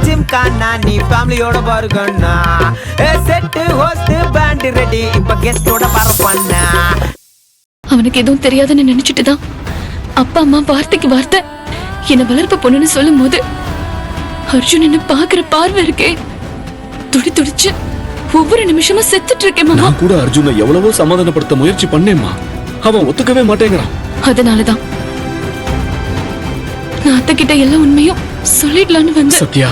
ஜிம்கானா நீ ஃபேமிலியோட பாருங்கண்ணா. செட்டு ஹோஸ்ட் பேண்ட் ரெடி இப்ப கெஸ்டோட பரப்பண்ணா. அவனுக்கு எதுவும் தெரியாதுன்னு நினைச்சிட்டுதான் அப்பா அம்மா வார்த்தைக்கு வார்த்தை என்ன வளர்ப்பு பொண்ணுன்னு சொல்லும் போது அர்ஜுன் என்ன பாக்குற பார்வை இருக்கே, துடி துடிச்சு ஒவ்வொரு நிமிஷமும் செத்துட்டு இருக்கேன் மாமா. நான் கூட அர்ஜுனை எவ்வளவோ சமாதானப்படுத்த முயற்சி பண்ணேம்மா, அவன் ஒத்துக்கவே மாட்டேங்கிறான். அதனாலதான் நான் அத்தை கிட்ட எல்லா உண்மையும் சொல்லிடலான்னு வந்து. சத்யா,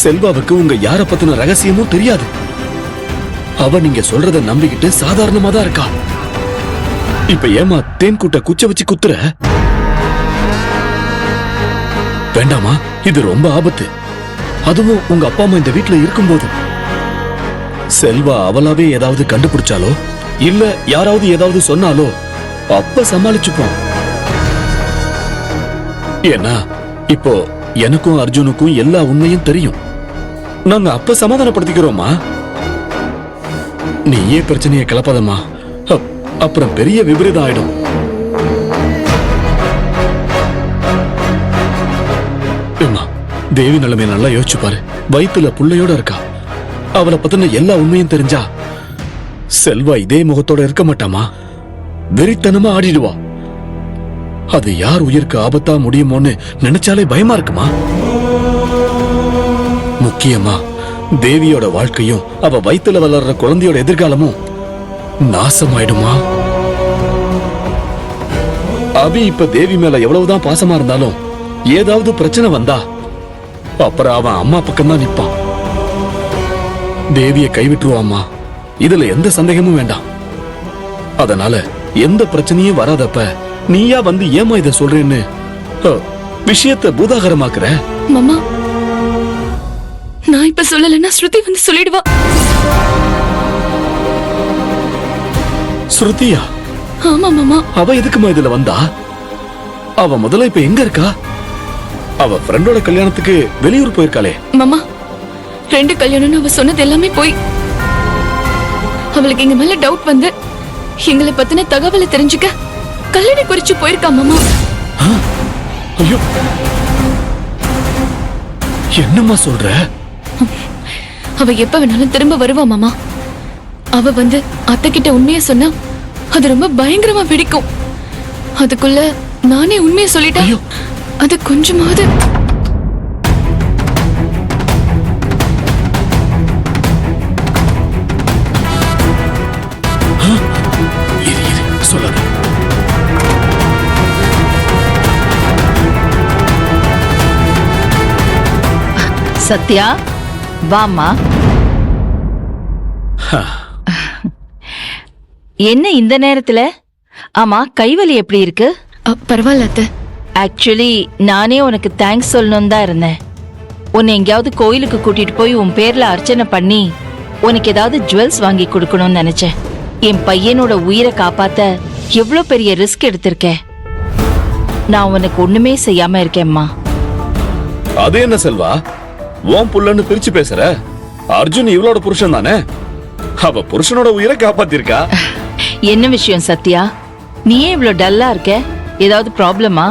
செல்வாவுக்கு உங்க யார பத்தின ரகசியமும் தெரியாது. அவ நீங்க சொல்றத நம்பிக்கிட்டு சாதாரணமா தான் இருக்கா. இப்ப ஏமா தேன் கூட்ட குச்ச வச்சு குத்துற? வேண்டாமா, இது ரொம்ப ஆபத்து. அதுவும் உங்க அப்பா அம்மா இந்த வீட்டுல இருக்கும்போது. செல்வா அவளாவே ஏதாவது கண்டுபிடிச்சாலோ இல்ல யாராவது ஏதாவது சொன்னாலோ அப்ப சமாளிச்சுப்போம். ஏன்னா இப்போ எனக்கும் அர்ஜுனுக்கும் எல்லா உண்மையும் தெரியும். நாங்க அப்ப சமாதானப்படுத்திக்கிறோமா. நீ ஏன் பிரச்சனையை கிளப்பாதம்மா, அப்புறம் பெரிய விபரீதம் ஆயிடும். தேவி நிலைமை நல்லா யோசிச்சு பாரு. வயித்துல புள்ளையோட இருக்கா. அவளை பத்தின எல்லா உண்மையும் தெரிஞ்சா செல்வா இதே முகத்தோட இருக்க மாட்டாமா, வெறித்தனமா ஆடிடுவா. அது யார் உயிருக்கு ஆபத்தா முடியுமோன்னு நினைச்சாலே பயமா இருக்குமா. முக்கியமா தேவியோட வாழ்க்கையும் அவ வயித்துல வளர்ற குழந்தையோட எதிர்காலமும் நாசமாயிடுமா. அபி இப்ப தேவி மேல எவ்வளவுதான் பாசமா இருந்தாலும் ஏதாவது பிரச்சனை வந்தா அப்புறம் அவன் அம்மா பக்கம் தான் நிப்பான். தேவிய கைவிட்டுருவாமா, இதுல எந்த சந்தேகமும் வேண்டாம். அதனால எந்த பிரச்சனையும் வராதப்ப நீயா வந்து ஏமா இத சொல்றேன்னு விஷயத்தை பூதாகரமாக்குற. மாமா, நான் இப்ப சொல்லலன்னா ஸ்ருதி வந்து சொல்லிடுவா. ஸ்ருதியா? ஆமா மாமா. அவ எதுக்குமா இதுல வந்தா? அவ முதல்ல இப்ப எங்க இருக்கா? அவ ஃப்ரெண்டோட கல்யாணத்துக்கு வெளியூர் போயிருக்காளே. மாமா, 2 கல்யாணம்னு அவ சொன்னது எல்லாமே போய். அவளுக்கு எங்க மேல டவுட் வந்து எங்களை பத்தின தகவலை தெரிஞ்சுக்க கல்யாணி குறிச்சு போயிருக்கா மாமா. ஐயோ, என்னம்மா சொல்ற? அவ எப்ப வேணாலும் திரும்ப வருவா மாமா. அவ வந்து அத்தை கிட்ட உண்மையை சொன்னா அது ரொம்ப பயங்கரமா வெடிக்கும். அதுக்குள்ள நானே உண்மையை சொல்லிட்டேன். அது கொஞ்சமாவது சொல்லாத. சத்யா, வாமா. என்ன இந்த நேரத்துல? ஆமா, கைவலி எப்படி இருக்கு? பரவாயில்ல அத்தை. ஆக்சுவலி நானே உனக்கு தேங்க்ஸ் சொல்லணும் தான் இருந்தேன். உன்னை எங்கேயாவது கோயிலுக்கு கூட்டிட்டு போய் உன் பேர்ல அர்ச்சனை பண்ணி உனக்கு ஏதாவது ஜுவல்ஸ் வாங்கி கொடுக்கணும்னு நினைச்சேன். என் பையனோட உயிரை காப்பாத்த எவ்வளவு பெரிய ரிஸ்க் எடுத்திருக்க. நான் உனக்கு ஒண்ணுமே செய்யாம இருக்கேம்மா. அது என்ன செல்வா, உன் புள்ளன்னு பிரிச்சு பேசுற? அர்ஜுன் இவளோட புருஷன் தானே, அவ புருஷனோட உயிரை காப்பாத்திருக்கா. என்ன விஷயம் சத்யா? நீயே இவ்வளவு டல்லா இருக்க? ஏதாவது ப்ராப்ளமா?